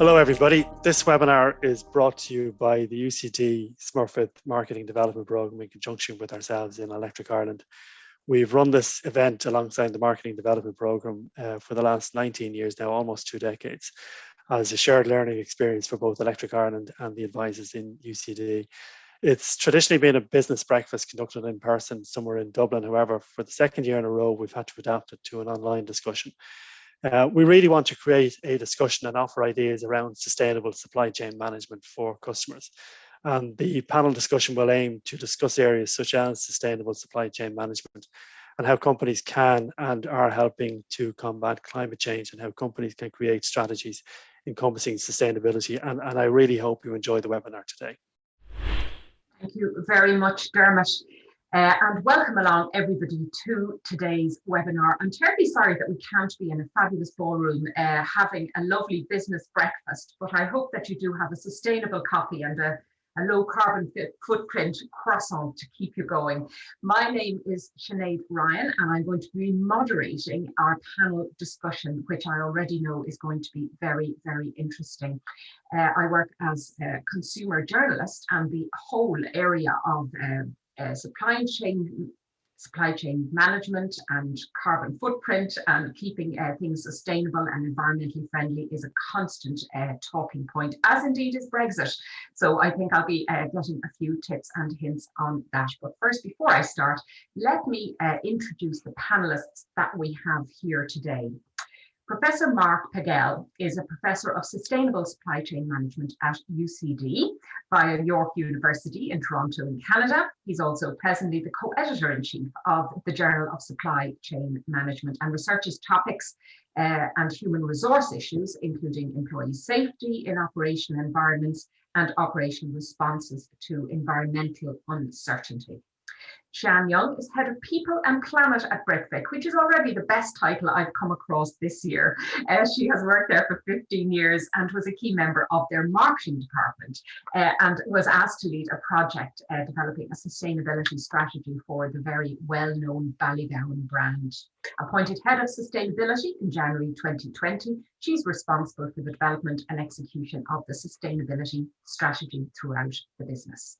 Hello everybody. This webinar is brought to you by the UCD Smurfit Marketing Development Programme in conjunction with ourselves in Electric Ireland. We've run this event alongside the Marketing Development Programme for the last 19 years now, almost 2 decades, as a shared learning experience for both Electric Ireland and the advisors in UCD. It's traditionally been a business breakfast conducted in person somewhere in Dublin. However, for the second year in a row, we've had to adapt it to an online discussion. We really want to create a discussion and offer ideas around sustainable supply chain management for customers. And the panel discussion will aim to discuss areas such as sustainable supply chain management and how companies can and are helping to combat climate change and how companies can create strategies encompassing sustainability. And I really hope you enjoy the webinar today. Thank you very much, Dermot. And welcome along everybody to today's webinar. I'm terribly sorry that we can't be in a fabulous ballroom having a lovely business breakfast, but I hope that you do have a sustainable coffee and a low carbon footprint croissant to keep you going. My name is Sinead Ryan, and I'm going to be moderating our panel discussion, which I already know is going to be very, very interesting. I work as a consumer journalist, and the whole area of supply chain management and carbon footprint and keeping things sustainable and environmentally friendly is a constant talking point, as indeed is Brexit. So I think I'll be getting a few tips and hints on that. But first, before I start, let me introduce the panelists that we have here today. Professor Mark Pagel is a professor of sustainable supply chain management at UCD via York University in Toronto in Canada. He's also presently the co-editor-in-chief of the Journal of Supply Chain Management and researches topics and human resource issues, including employee safety in operational environments and operational responses to environmental uncertainty. Shan Young is Head of People and Planet at Britvic, which is already the best title I've come across this year. She has worked there for 15 years and was a key member of their marketing department and was asked to lead a project developing a sustainability strategy for the very well-known Ballygowan brand. Appointed Head of Sustainability in January 2020, she's responsible for the development and execution of the sustainability strategy throughout the business.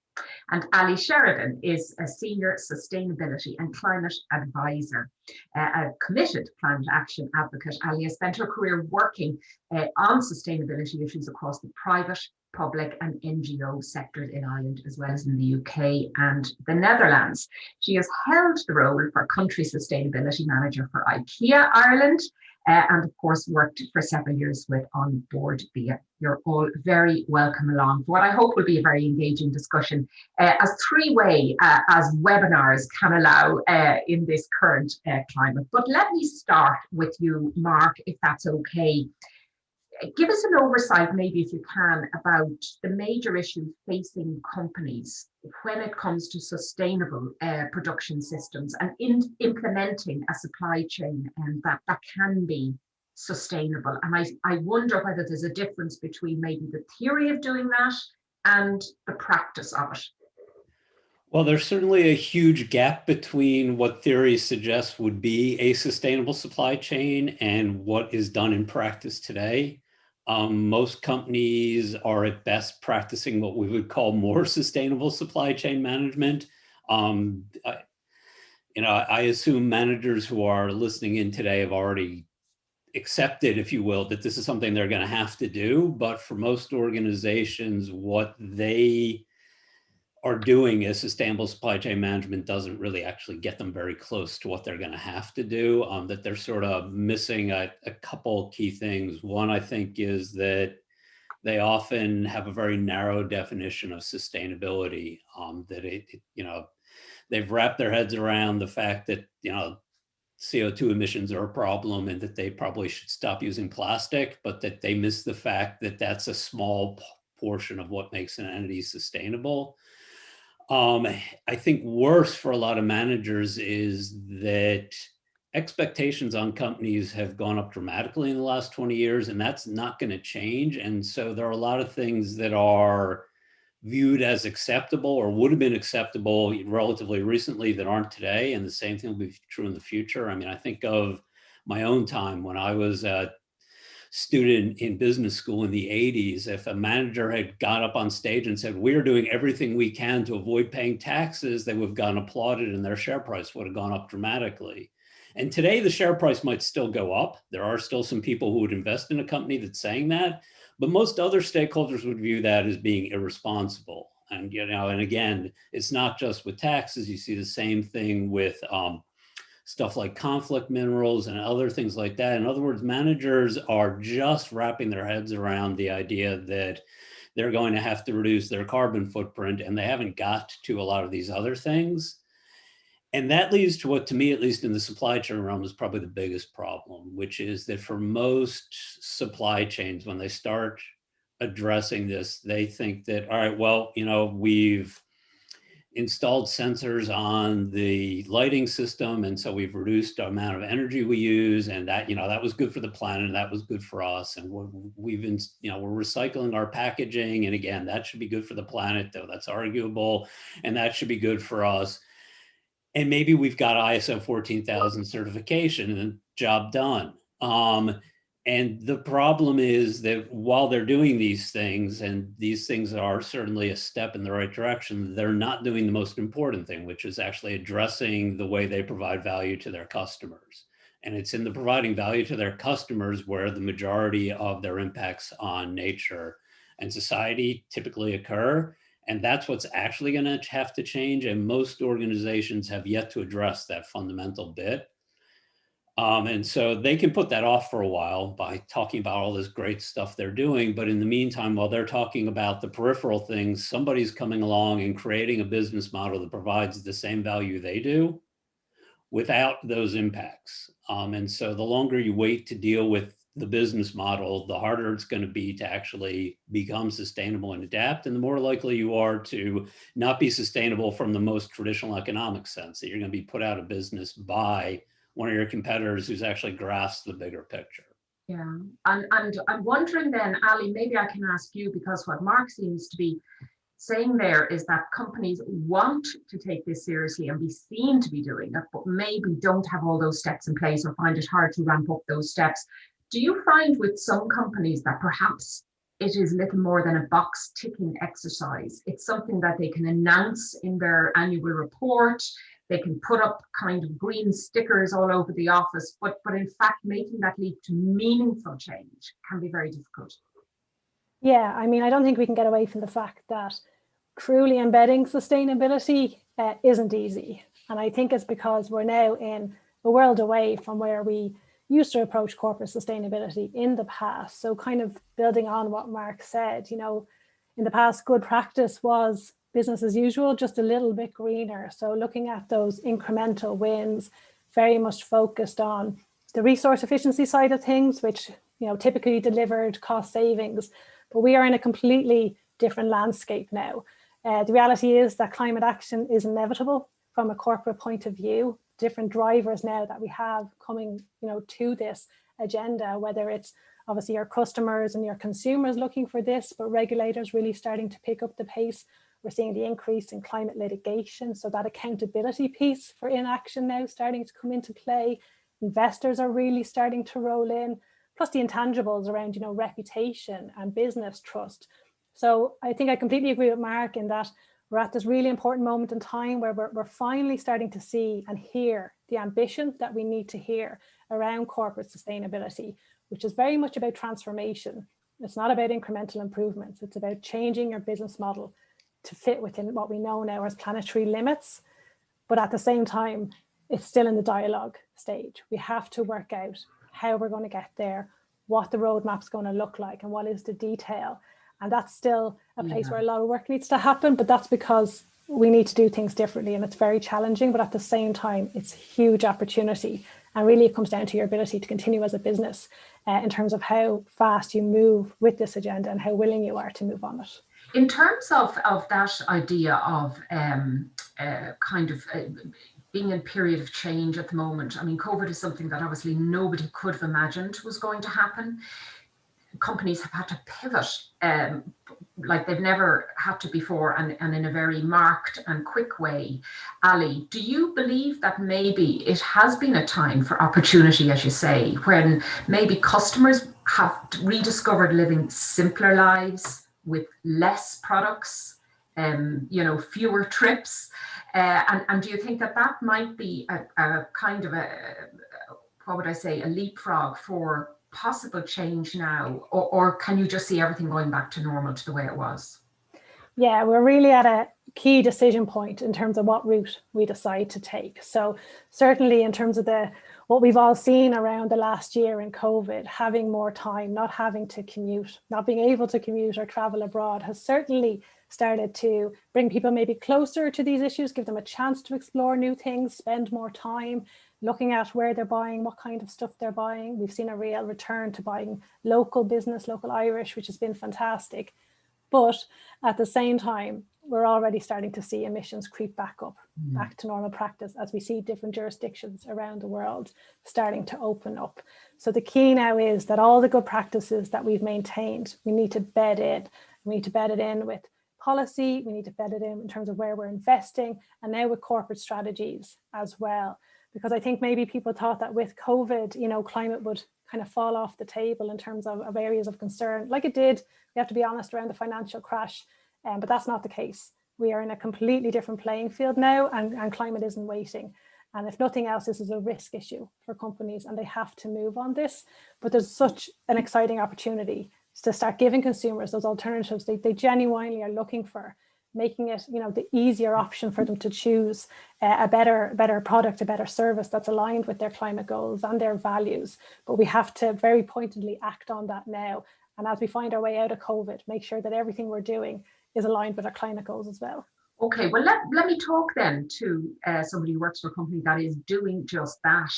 And Ali Sheridan is a Senior Sustainability and Climate Advisor, a committed climate action advocate. Ali has spent her career working on sustainability issues across the private, public and NGO sectors in Ireland, as well as in the UK and the Netherlands. She has held the role for Country Sustainability Manager for IKEA Ireland, and of course worked for several years with On Board Bia. You're all very welcome along for what I hope will be a very engaging discussion, as three-way as webinars can allow in this current climate. But let me start with you, Mark, if that's okay. Give us an oversight, maybe if you can, about the major issues facing companies when it comes to sustainable production systems and implementing a supply chain that can be sustainable. And I wonder whether there's a difference between maybe the theory of doing that and the practice of it. Well, there's certainly a huge gap between what theory suggests would be a sustainable supply chain and what is done in practice today. Most companies are at best practicing what we would call more sustainable supply chain management. I assume managers who are listening in today have already accepted, if you will, that this is something they're going to have to do. But for most organizations, what they are doing as sustainable supply chain management doesn't really actually get them very close to what they're going to have to do, that they're sort of missing a couple key things. One, I think, is that they often have a very narrow definition of sustainability, that they've wrapped their heads around the fact that, CO2 emissions are a problem and that they probably should stop using plastic, but that they miss the fact that that's a small portion of what makes an entity sustainable. I think worse for a lot of managers is that expectations on companies have gone up dramatically in the last 20 years, and that's not going to change. And so there are a lot of things that are viewed as acceptable or would have been acceptable relatively recently that aren't today. And the same thing will be true in the future. I mean, I think of my own time when I was student in business school in the 80s, if a manager had got up on stage and said, we're doing everything we can to avoid paying taxes, they would have gotten applauded and their share price would have gone up dramatically. And today the share price might still go up. There are still some people who would invest in a company that's saying that, but most other stakeholders would view that as being irresponsible. And, and again, it's not just with taxes. You see the same thing with stuff like conflict minerals and other things like that. In other words, managers are just wrapping their heads around the idea that they're going to have to reduce their carbon footprint, and they haven't got to a lot of these other things. And that leads to what, to me, at least in the supply chain realm, is probably the biggest problem, which is that for most supply chains, when they start addressing this, they think that, all right, well, we've installed sensors on the lighting system, and so we've reduced the amount of energy we use, and that that was good for the planet, and that was good for us, and we're recycling our packaging, and again, that should be good for the planet, though that's arguable, and that should be good for us. And maybe we've got ISO 14000 certification and job done. And the problem is that while they're doing these things, and these things are certainly a step in the right direction, they're not doing the most important thing, which is actually addressing the way they provide value to their customers. And it's in the providing value to their customers where the majority of their impacts on nature and society typically occur. And that's what's actually going to have to change. And most organizations have yet to address that fundamental bit. And so they can put that off for a while by talking about all this great stuff they're doing. But in the meantime, while they're talking about the peripheral things, somebody's coming along and creating a business model that provides the same value they do without those impacts. And so the longer you wait to deal with the business model, the harder it's going to be to actually become sustainable and adapt. And the more likely you are to not be sustainable from the most traditional economic sense, that you're going to be put out of business by one of your competitors who's actually grasped the bigger picture. Yeah, and I'm wondering then, Ali, maybe I can ask you, because what Mark seems to be saying there is that companies want to take this seriously and be seen to be doing it, but maybe don't have all those steps in place or find it hard to ramp up those steps. Do you find with some companies that perhaps it is little more than a box ticking exercise? It's something that they can announce in their annual report. They can put up kind of green stickers all over the office, but in fact, making that leap to meaningful change can be very difficult. Yeah, I mean, I don't think we can get away from the fact that truly embedding sustainability isn't easy. And I think it's because we're now in a world away from where we used to approach corporate sustainability in the past. So kind of building on what Mark said, in the past, good practice was business as usual, just a little bit greener. So looking at those incremental wins, very much focused on the resource efficiency side of things, which typically delivered cost savings. But we are in a completely different landscape now. The reality is that climate action is inevitable from a corporate point of view. Different drivers now that we have coming, to this agenda, whether it's obviously your customers and your consumers looking for this, but regulators really starting to pick up the pace. We're seeing the increase in climate litigation, so that accountability piece for inaction now starting to come into play. Investors are really starting to roll in, plus the intangibles around, reputation and business trust. So I think I completely agree with Mark in that we're at this really important moment in time where we're finally starting to see and hear the ambition that we need to hear around corporate sustainability, which is very much about transformation. It's not about incremental improvements. It's about changing your business model to fit within what we know now as planetary limits. But at the same time, it's still in the dialogue stage. We have to work out how we're going to get there, what the roadmap's going to look like, and what is the detail. And that's still a place where a lot of work needs to happen, but that's because we need to do things differently, and it's very challenging, but at the same time, it's a huge opportunity. And really it comes down to your ability to continue as a business in terms of how fast you move with this agenda and how willing you are to move on it. In terms of that idea of being in a period of change at the moment, I mean, COVID is something that obviously nobody could have imagined was going to happen. Companies have had to pivot like they've never had to before, and in a very marked and quick way. Ali, do you believe that maybe it has been a time for opportunity, as you say, when maybe customers have rediscovered living simpler lives with less products, fewer trips. And do you think that that might be a kind of what would I say, a leapfrog for possible change now? Or can you just see everything going back to normal, to the way it was? Yeah, we're really at a key decision point in terms of what route we decide to take. So certainly in terms of what we've all seen around the last year in COVID, having more time, not having to commute, not being able to commute or travel abroad has certainly started to bring people maybe closer to these issues, give them a chance to explore new things, spend more time looking at where they're buying, what kind of stuff they're buying. We've seen a real return to buying local business, local Irish, which has been fantastic. But at the same time, we're already starting to see emissions creep back up, back to normal practice, as we see different jurisdictions around the world starting to open up. So the key now is that all the good practices that we've maintained, we need to bed in. We need to bed it in with policy, we need to bed it in terms of where we're investing, and now with corporate strategies as well. Because I think maybe people thought that with COVID, climate would kind of fall off the table in terms of areas of concern, like it did, we have to be honest, around the financial crash, but that's not the case. We are in a completely different playing field now, and climate isn't waiting. And if nothing else, this is a risk issue for companies and they have to move on this. But there's such an exciting opportunity to start giving consumers those alternatives they genuinely are looking for, making it the easier option for them to choose a better product, a better service that's aligned with their climate goals and their values. But we have to very pointedly act on that now. And as we find our way out of COVID, make sure that everything we're doing is aligned with our climate goals as well. Okay, well, let me talk then to somebody who works for a company that is doing just that.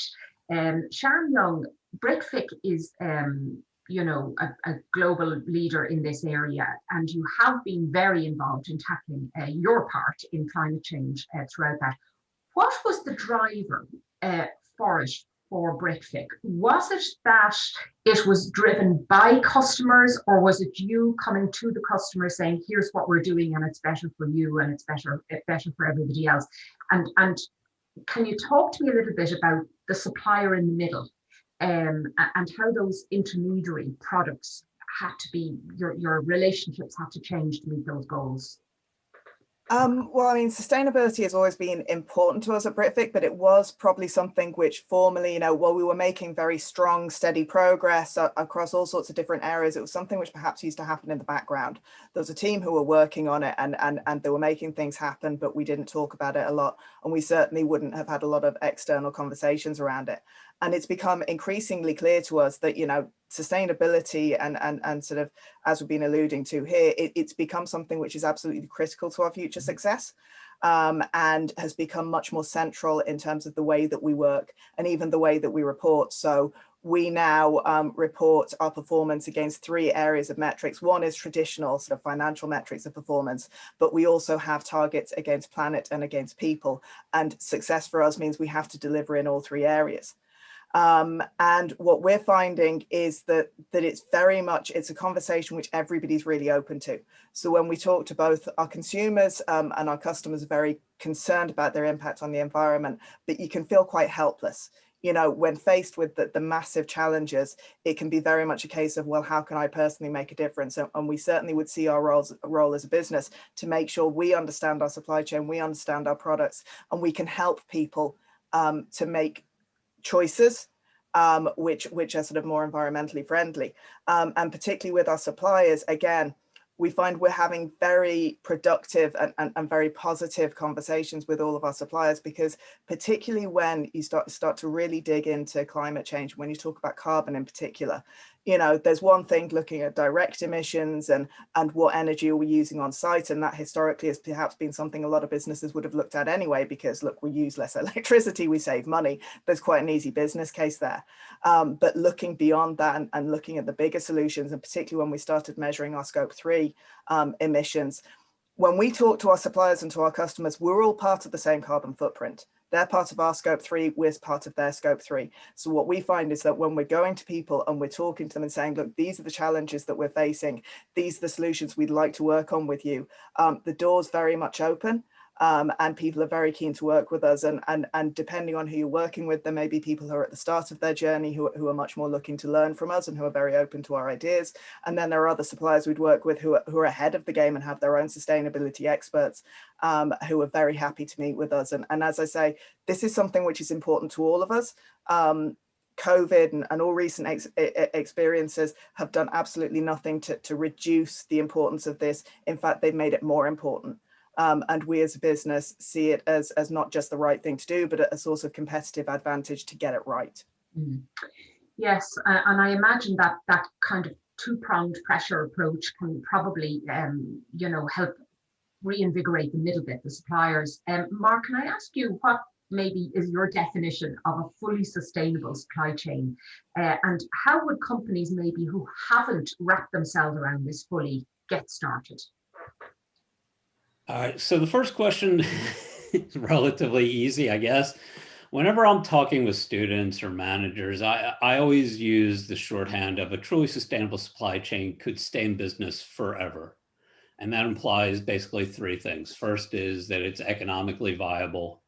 Sharon Young, Britvic is a global leader in this area, and you have been very involved in tackling your part in climate change throughout that. What was the driver for Britvic? Was it that it was driven by customers, or was it you coming to the customer saying, here's what we're doing and it's better for you and it's better for everybody else? And can you talk to me a little bit about the supplier in the middle and how those intermediary products had to be, your relationships had to change to meet those goals? Well, I mean, sustainability has always been important to us at Britvic, but it was probably something which formerly, while we were making very strong, steady progress across all sorts of different areas, it was something which perhaps used to happen in the background. There was a team who were working on it and they were making things happen, but we didn't talk about it a lot. And we certainly wouldn't have had a lot of external conversations around it. And it's become increasingly clear to us that, sustainability and sort of, as we've been alluding to here, it's become something which is absolutely critical to our future success, and has become much more central in terms of the way that we work and even the way that we report. So we now report our performance against 3 areas of metrics. One is traditional sort of financial metrics of performance, but we also have targets against planet and against people. And success for us means we have to deliver in all 3 areas. And what we're finding is that it's a conversation which everybody's really open to. So when we talk to both our consumers and our customers are very concerned about their impact on the environment, but you can feel quite helpless. When faced with the massive challenges, it can be very much a case of, well, how can I personally make a difference? And we certainly would see our role as a business to make sure we understand our supply chain, we understand our products, and we can help people to make choices which are sort of more environmentally friendly. And particularly with our suppliers, again, we find we're having very productive and very positive conversations with all of our suppliers, because particularly when you start to really dig into climate change, when you talk about carbon in particular, there's one thing looking at direct emissions and what energy are we using on site, and that historically has perhaps been something a lot of businesses would have looked at anyway, because look, we use less electricity, we save money, there's quite an easy business case there. But looking beyond that and looking at the bigger solutions, and particularly when we started measuring our scope 3 emissions, when we talk to our suppliers and to our customers, we're all part of the same carbon footprint. They're part of our scope 3, we're part of their scope 3. So what we find is that when we're going to people and we're talking to them and saying, look, these are the challenges that we're facing, these are the solutions we'd like to work on with you, the door's very much open. and people are very keen to work with us. And depending on who you're working with, there may be people who are at the start of their journey who are much more looking to learn from us and who are very open to our ideas. And then there are other suppliers we'd work with who are ahead of the game and have their own sustainability experts who are very happy to meet with us. And as I say, this is something which is important to all of us. COVID and all recent experiences have done absolutely nothing to reduce the importance of this. In fact, they've made it more important. And we as a business see it as not just the right thing to do, but a source of competitive advantage to get it right. Mm. Yes, and I imagine that kind of two-pronged pressure approach can probably, help reinvigorate the middle bit, the suppliers. Mark, can I ask you what maybe is your definition of a fully sustainable supply chain, and how would companies maybe who haven't wrapped themselves around this fully get started? All right, so the first question is relatively easy, I guess. Whenever I'm talking with students or managers, I always use the shorthand of a truly sustainable supply chain could stay in business forever. And that implies basically three things. First is that it's economically viable.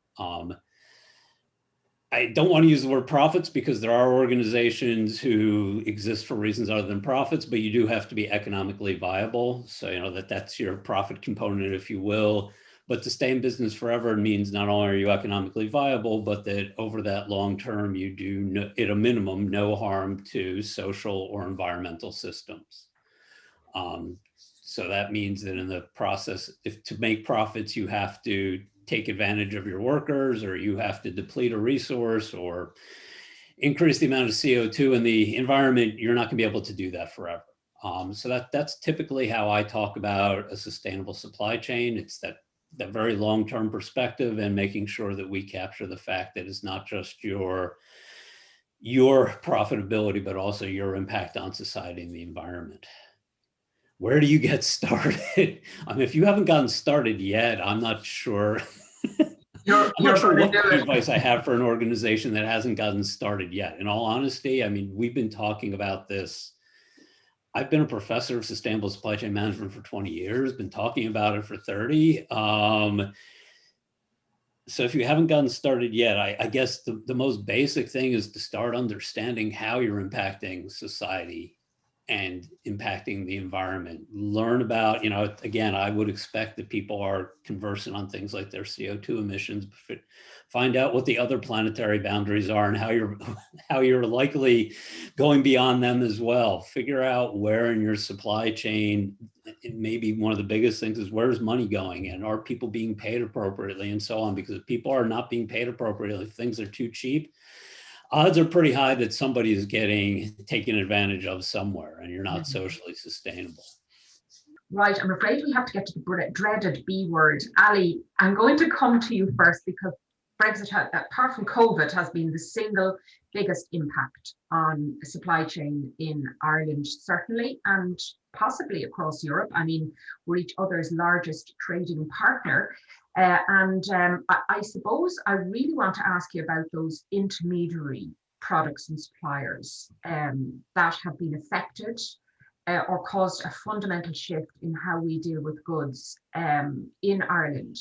I don't want to use the word profits because there are organizations who exist for reasons other than profits, but you do have to be economically viable. So, that's your profit component, if you will. But to stay in business forever means not only are you economically viable, but that over that long term, you do, at a minimum, no harm to social or environmental systems. So that means that in the process, to make profits, you have to take advantage of your workers, or you have to deplete a resource or increase the amount of CO2 in the environment. You're not going to be able to do that forever. So that's typically how I talk about a sustainable supply chain. It's that very long-term perspective and making sure that we capture the fact that it's not just your profitability, but also your impact on society and the environment. Where do you get started? I mean, if you haven't gotten started yet, I'm not sure. I'm not sure what advice I have for an organization that hasn't gotten started yet. In all honesty, I mean, we've been talking about this. I've been a professor of sustainable supply chain management for 20 years, been talking about it for 30. So if you haven't gotten started yet, I guess the most basic thing is to start understanding how you're impacting society and impacting the environment. Learn about, again, I would expect that people are conversant on things like their CO2 emissions, but find out what the other planetary boundaries are and how you're likely going beyond them as well. Figure out where in your supply chain, maybe one of the biggest things is where's money going and are people being paid appropriately and so on, because if people are not being paid appropriately, if things are too cheap, odds are pretty high that somebody is getting taken advantage of somewhere and you're not socially sustainable. Right, I'm afraid we have to get to the dreaded B word. Ali, I'm going to come to you first because Brexit, apart from COVID, has been the single biggest impact on the supply chain in Ireland, certainly, and possibly across Europe. I mean, we're each other's largest trading partner. I suppose I really want to ask you about those intermediary products and suppliers that have been affected or caused a fundamental shift in how we deal with goods in Ireland,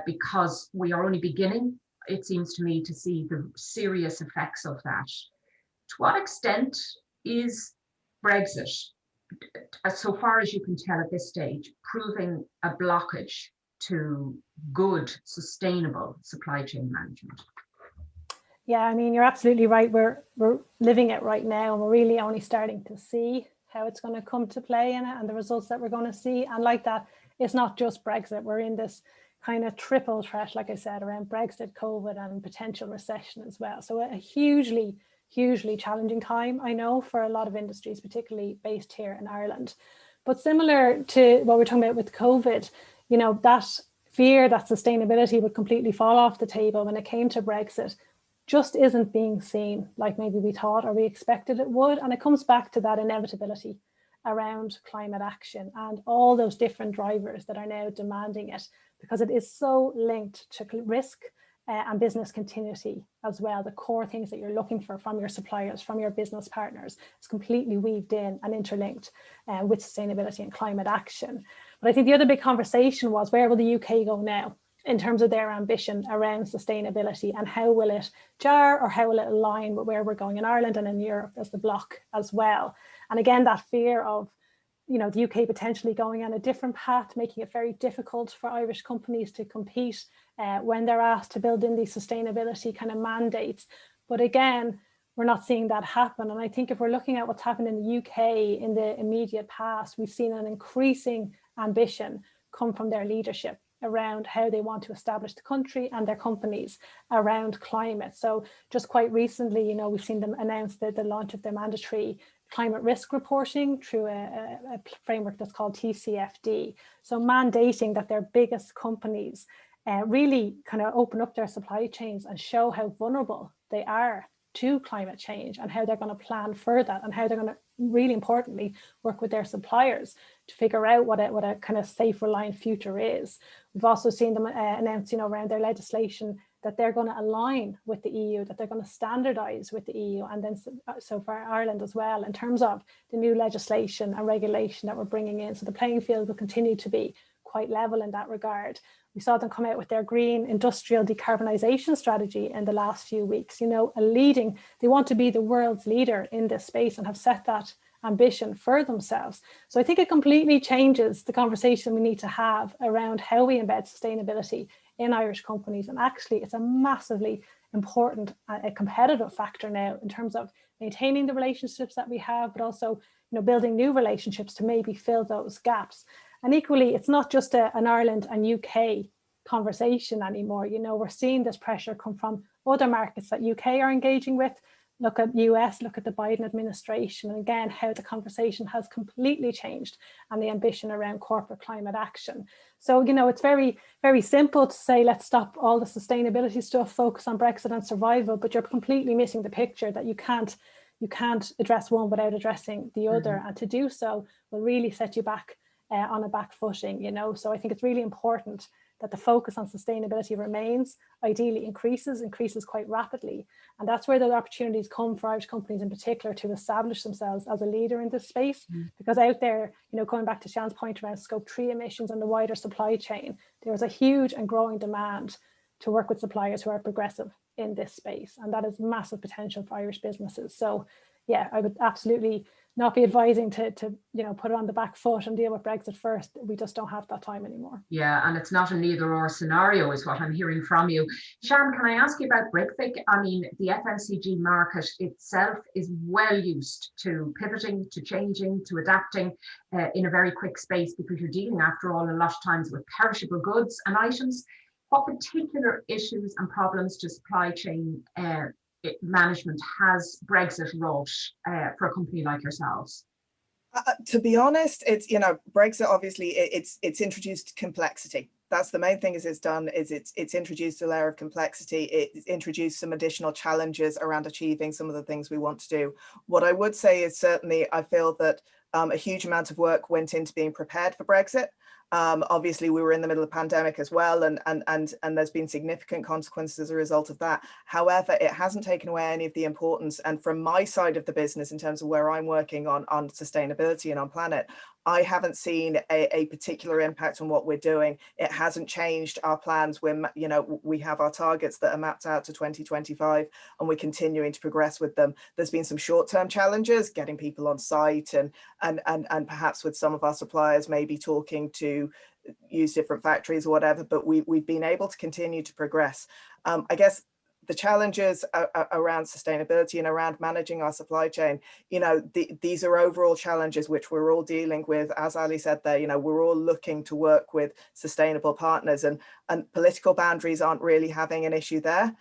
because we are only beginning, it seems to me, to see the serious effects of that. To what extent is Brexit, so far as you can tell at this stage, proving a blockage to good, sustainable supply chain management? Yeah, I mean, you're absolutely right. We're living it right now, and we're really only starting to see how it's going to come to play in it and the results that we're going to see. And like that, it's not just Brexit. We're in this kind of triple threat, like I said, around Brexit, COVID, and potential recession as well. So a hugely challenging time, I know, for a lot of industries, particularly based here in Ireland. But similar to what we're talking about with COVID, that fear that sustainability would completely fall off the table when it came to Brexit just isn't being seen like maybe we thought or we expected it would. And it comes back to that inevitability around climate action and all those different drivers that are now demanding it, because it is so linked to risk and business continuity as well. The core things that you're looking for from your suppliers, from your business partners, is completely weaved in and interlinked with sustainability and climate action. But I think the other big conversation was, where will the UK go now? in terms of their ambition around sustainability, and how will it jar or how will it align with where we're going in Ireland and in Europe as the bloc as well. And again, that fear of, you know, the UK potentially going on a different path, making it very difficult for Irish companies to compete when they're asked to build in these sustainability kind of mandates. But again, we're not seeing that happen. And I think if we're looking at what's happened in the UK in the immediate past, we've seen an increasing ambition come from their leadership around how they want to establish the country and their companies around climate. So just quite recently, you know, we've seen them announce the launch of their mandatory climate risk reporting through a framework that's called TCFD. So mandating that their biggest companies really kind of open up their supply chains and show how vulnerable they are to climate change, and how they're going to plan for that, and how they're going to, really importantly, work with their suppliers to figure out what a kind of safe, reliant future is. We've also seen them announce, you know, around their legislation that they're going to align with the EU, that they're going to standardize with the EU, and then so for Ireland as well, in terms of the new legislation and regulation that we're bringing in. So the playing field will continue to be quite level in that regard. We saw them come out with their green industrial decarbonisation strategy in the last few weeks. You know, they want to be the world's leader in this space and have set that ambition for themselves. So I think it completely changes the conversation we need to have around how we embed sustainability in Irish companies. And actually, it's a massively important a competitive factor now in terms of maintaining the relationships that we have, but also, you know, building new relationships to maybe fill those gaps. And equally, it's not just an Ireland and UK conversation anymore. You know, we're seeing this pressure come from other markets that UK are engaging with. Look at US, look at the Biden administration, and again, how the conversation has completely changed, and the ambition around corporate climate action. So, you know, it's very, very simple to say, let's stop all the sustainability stuff, focus on Brexit and survival, but you're completely missing the picture that you can't address one without addressing the other. And to do so will really set you back on a back footing, you know. So I think it's really important that the focus on sustainability remains, ideally increases quite rapidly. And that's where the opportunities come for Irish companies in particular to establish themselves as a leader in this space. Because out there, you know, going back to Sean's point around scope 3 emissions and the wider supply chain, there is a huge and growing demand to work with suppliers who are progressive in this space. And that is massive potential for Irish businesses. So yeah, I would absolutely not be advising to you know, put it on the back foot and deal with Brexit first. We just don't have that time anymore. Yeah, and it's not an either or scenario is what I'm hearing from you. Sian, can I ask you about Breakfast? I mean, the FMCG market itself is well used to pivoting, to changing, to adapting in a very quick space, because you're dealing, after all, a lot of times with perishable goods and items. What particular issues and problems to supply chain management has Brexit wrought for a company like yourselves? To be honest, it's, you know, Brexit, obviously it's introduced complexity. That's the main thing it's introduced a layer of complexity. It's introduced some additional challenges around achieving some of the things we want to do. What I would say is, certainly I feel that a huge amount of work went into being prepared for Brexit. Obviously, we were in the middle of the pandemic as well, and there's been significant consequences as a result of that. However, it hasn't taken away any of the importance. And from my side of the business, in terms of where I'm working on sustainability and on planet, I haven't seen a particular impact on what we're doing. It hasn't changed our plans. You know, we have our targets that are mapped out to 2025, and we're continuing to progress with them. There's been some short-term challenges, getting people on site, and perhaps with some of our suppliers, maybe talking to use different factories or whatever, but we've been able to continue to progress. I guess the challenges around sustainability and around managing our supply chain, you know, these are overall challenges which we're all dealing with. As Ali said there, you know, we're all looking to work with sustainable partners, and political boundaries aren't really having an issue there.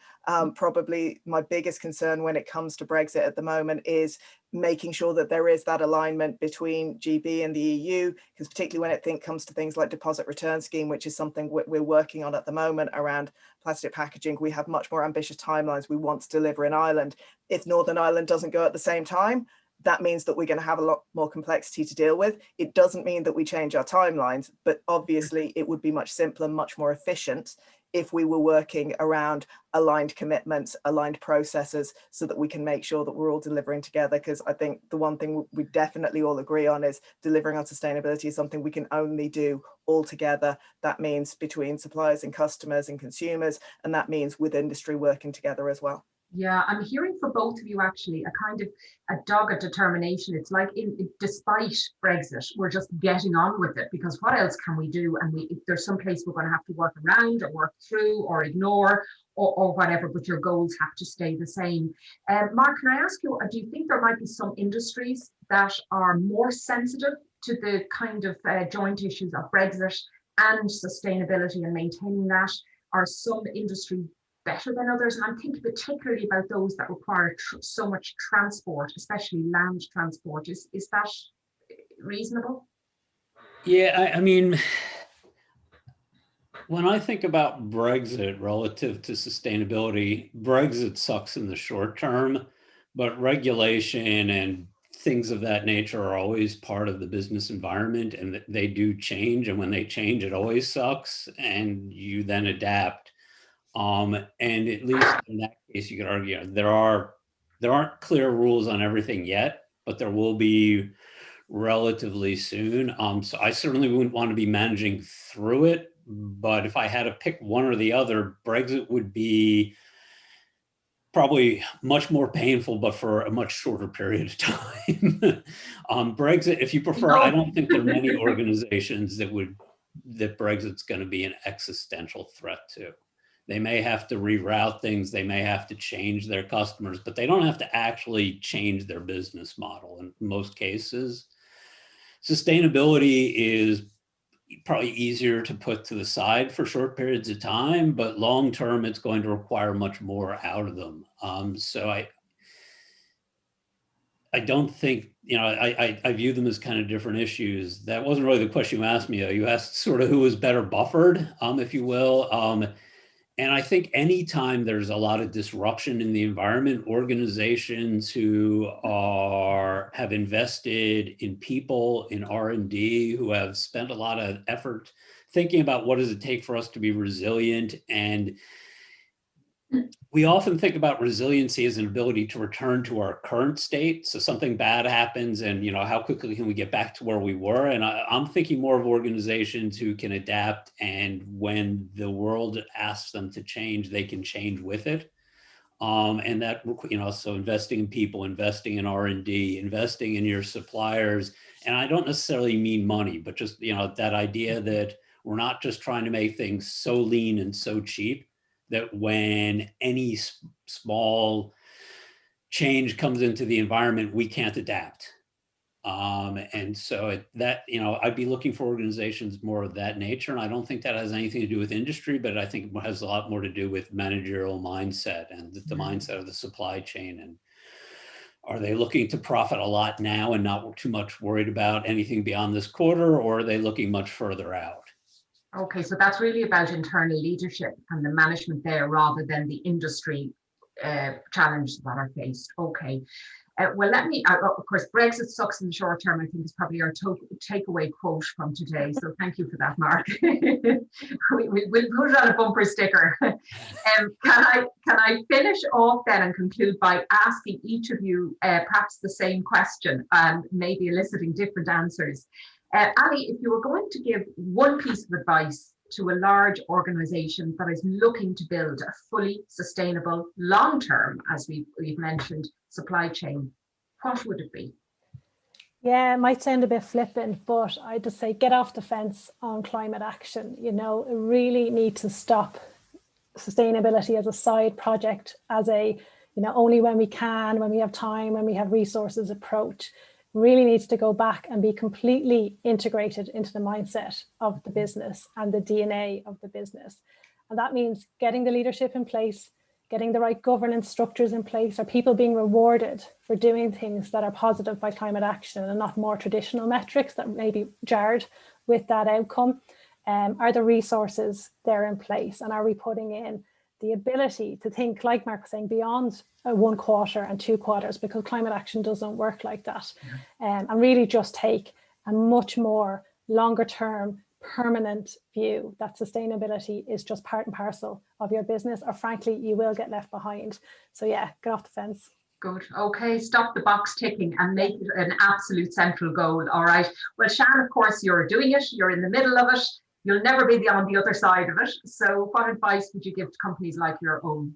Probably my biggest concern when it comes to Brexit at the moment is making sure that there is that alignment between GB and the EU, because particularly when it comes to things like deposit return scheme, which is something we're working on at the moment around plastic packaging, we have much more ambitious timelines we want to deliver in Ireland. If Northern Ireland doesn't go at the same time, that means that we're going to have a lot more complexity to deal with. It doesn't mean that we change our timelines, but obviously it would be much simpler, much more efficient if we were working around aligned commitments, aligned processes, so that we can make sure that we're all delivering together. Because I think the one thing we definitely all agree on is delivering on sustainability is something we can only do all together. That means between suppliers and customers and consumers, and that means with industry working together as well. Yeah, I'm hearing from both of you actually a kind of a dogged determination. It's like despite Brexit, we're just getting on with it, because what else can we do? And there's some place we're going to have to work around or work through or ignore or whatever, but your goals have to stay the same. Mark, can I ask you, do you think there might be some industries that are more sensitive to the kind of joint issues of Brexit and sustainability and maintaining that? Are some industries better than others? And I'm thinking particularly about those that require so much transport, especially land transport. Is that reasonable? Yeah, I mean, when I think about Brexit relative to sustainability, Brexit sucks in the short term, but regulation and things of that nature are always part of the business environment, and they do change. And when they change, it always sucks, and you then adapt. And at least in that case, you could argue there aren't clear rules on everything yet, but there will be relatively soon. So I certainly wouldn't want to be managing through it, but if I had to pick one or the other, Brexit would be probably much more painful, but for a much shorter period of time. Brexit, if you prefer, I don't think there are many organizations that Brexit's going to be an existential threat to. They may have to reroute things, they may have to change their customers, but they don't have to actually change their business model in most cases. Sustainability is probably easier to put to the side for short periods of time, but long term, it's going to require much more out of them. So I don't think, I view them as kind of different issues. That wasn't really the question you asked me, though. You asked sort of who was better buffered, if you will. And I think anytime there's a lot of disruption in the environment, organizations who have invested in people, in R&D, who have spent a lot of effort thinking about what does it take for us to be resilient. And we often think about resiliency as an ability to return to our current state. So something bad happens and, how quickly can we get back to where we were? And I'm thinking more of organizations who can adapt, and when the world asks them to change, they can change with it. And that, so investing in people, investing in R&D, investing in your suppliers. And I don't necessarily mean money, but just, that idea that we're not just trying to make things so lean and so cheap that when any small change comes into the environment, we can't adapt. And so I'd be looking for organizations more of that nature. And I don't think that has anything to do with industry, but I think it has a lot more to do with managerial mindset and the mindset of the supply chain. And are they looking to profit a lot now and not too much worried about anything beyond this quarter, or are they looking much further out? Okay, so that's really about internal leadership and the management there rather than the industry challenges that are faced. Okay. Well, of course, Brexit sucks in the short term, I think is probably our takeaway quote from today. So thank you for that, Mark. We'll put it on a bumper sticker. Can I finish off then and conclude by asking each of you perhaps the same question and maybe eliciting different answers. Ali, if you were going to give one piece of advice to a large organization that is looking to build a fully sustainable, long-term, as we've mentioned, supply chain, what would it be? Yeah, it might sound a bit flippant, but I just say get off the fence on climate action. Really need to stop sustainability as a side project, as a, only when we can, when we have time, when we have resources approach. Really needs to go back and be completely integrated into the mindset of the business and the DNA of the business. And that means getting the leadership in place, getting the right governance structures in place, are people being rewarded for doing things that are positive by climate action and not more traditional metrics that may be jarred with that outcome? Are the resources there in place? And are we putting in the ability to think, like Mark was saying, beyond 1 quarter and 2 quarters, because climate action doesn't work like that. And really just take a much more longer term permanent view that sustainability is just part and parcel of your business, or frankly, you will get left behind. So yeah, get off the fence. Good. Okay, stop the box ticking and make it an absolute central goal. All right. Well, Shan, of course, you're doing it. You're in the middle of it. You'll never be on the other side of it. So what advice would you give to companies like your own?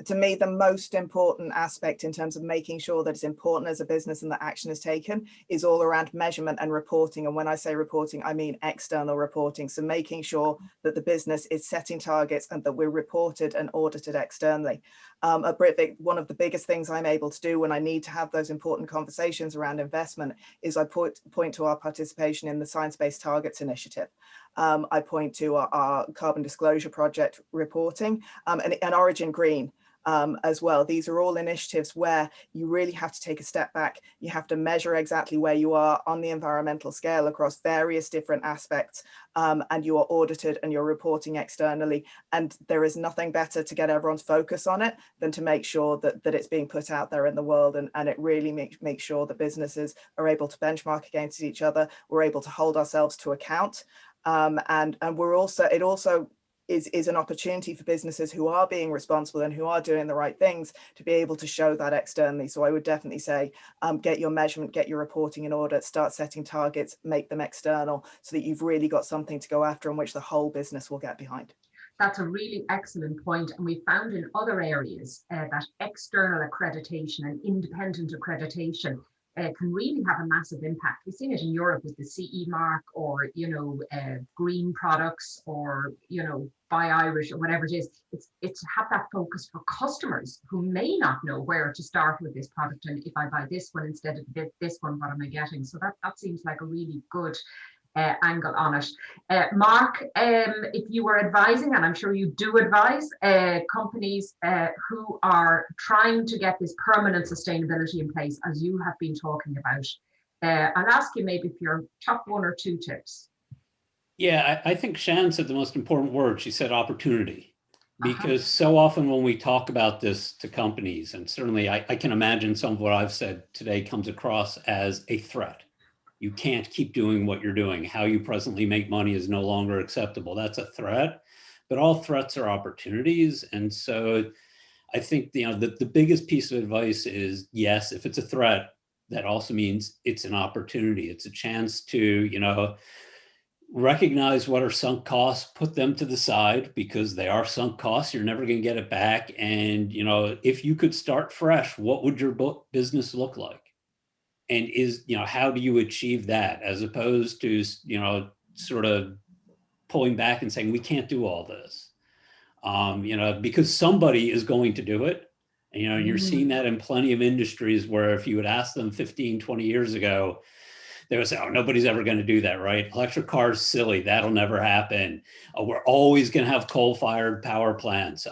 To me, the most important aspect in terms of making sure that it's important as a business and that action is taken is all around measurement and reporting. And when I say reporting, I mean external reporting. So making sure that the business is setting targets and that we're reported and audited externally. At Britvic, one of the biggest things I'm able to do when I need to have those important conversations around investment is I point to our participation in the Science Based Targets Initiative. I point to our Carbon Disclosure Project reporting and Origin Green. As well. These are all initiatives where you really have to take a step back. You have to measure exactly where you are on the environmental scale across various different aspects, and you are audited and you're reporting externally. And there is nothing better to get everyone's focus on it than to make sure that it's being put out there in the world, and it really makes sure that businesses are able to benchmark against each other. We're able to hold ourselves to account, and we're also, it also is an opportunity for businesses who are being responsible and who are doing the right things to be able to show that externally. So I would definitely say, get your measurement, get your reporting in order, start setting targets, make them external so that you've really got something to go after in which the whole business will get behind. That's a really excellent point. And we found in other areas that external accreditation and independent accreditation can really have a massive impact. We've seen it in Europe with the CE mark, or, green products, or, Buy Irish, or whatever it is. It's to have that focus for customers who may not know where to start with this product. And if I buy this one instead of this one, what am I getting? So that seems like a really good angle on it. Mark, if you were advising, and I'm sure you do advise companies who are trying to get this permanent sustainability in place, as you have been talking about, I'll ask you maybe for your top 1 or 2 tips. Yeah, I think Shan said the most important word. She said opportunity. Because so often when we talk about this to companies, and certainly I can imagine some of what I've said today comes across as a threat. You can't keep doing what you're doing. How you presently make money is no longer acceptable. That's a threat, but all threats are opportunities. And so I think the biggest piece of advice is, yes, if it's a threat, that also means it's an opportunity. It's a chance to, recognize what are sunk costs, put them to the side, because they are sunk costs. You're never going to get it back. And, if you could start fresh, what would your business look like? And how do you achieve that, as opposed to, sort of pulling back and saying, we can't do all this, because somebody is going to do it. And, you're seeing that in plenty of industries where if you would ask them 15, 20 years ago, they would say, oh, nobody's ever going to do that, right? Electric cars, silly. That'll never happen. We're always going to have coal-fired power plants,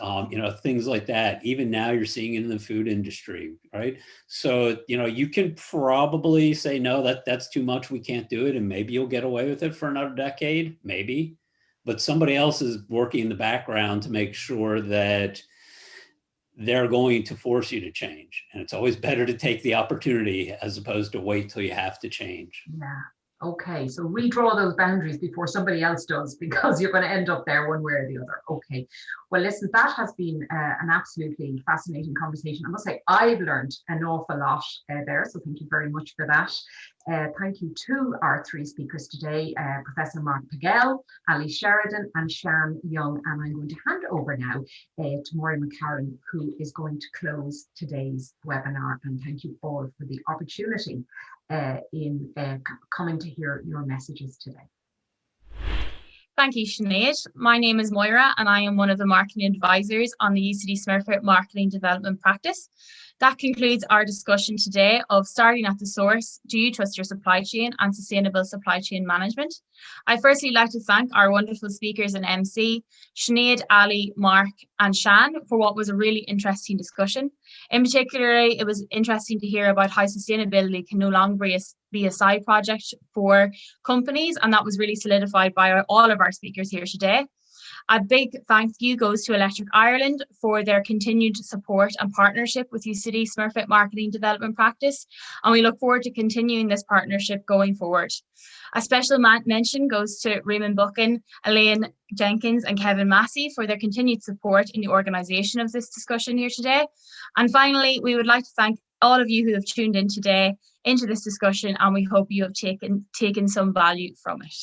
things like that. Even now you're seeing it in the food industry, right? So, you can probably say, no, that's too much. We can't do it. And maybe you'll get away with it for another decade, maybe. But somebody else is working in the background to make sure that they're going to force you to change. And it's always better to take the opportunity as opposed to wait till you have to change. Yeah. Okay. So redraw those boundaries before somebody else does, because you're going to end up there one way or the other. Okay. Well, listen, that has been an absolutely fascinating conversation. I must say, I've learned an awful lot there. So thank you very much for that. Thank you to our 3 speakers today, Professor Mark Pagel, Ali Sheridan, and Shan Young. And I'm going to hand over now to Maureen McCarran, who is going to close today's webinar. And thank you all for the opportunity in coming to hear your messages today. Thank you, Sinead. My name is Moira, and I am one of the marketing advisors on the UCD Smurfit Marketing Development Practice. That concludes our discussion today of starting at the source, do you trust your supply chain, and sustainable supply chain management. I'd firstly like to thank our wonderful speakers and MC, Sinead, Ali, Mark, and Shan, for what was a really interesting discussion. In particular, it was interesting to hear about how sustainability can no longer be a side project for companies, and that was really solidified by all of our speakers here today. A big thank you goes to Electric Ireland for their continued support and partnership with UCD Smurfit Marketing Development Practice, and we look forward to continuing this partnership going forward. A special mention goes to Raymond Buchan, Elaine Jenkins and Kevin Massey for their continued support in the organisation of this discussion here today. And finally, we would like to thank all of you who have tuned in today into this discussion, and we hope you have taken some value from it.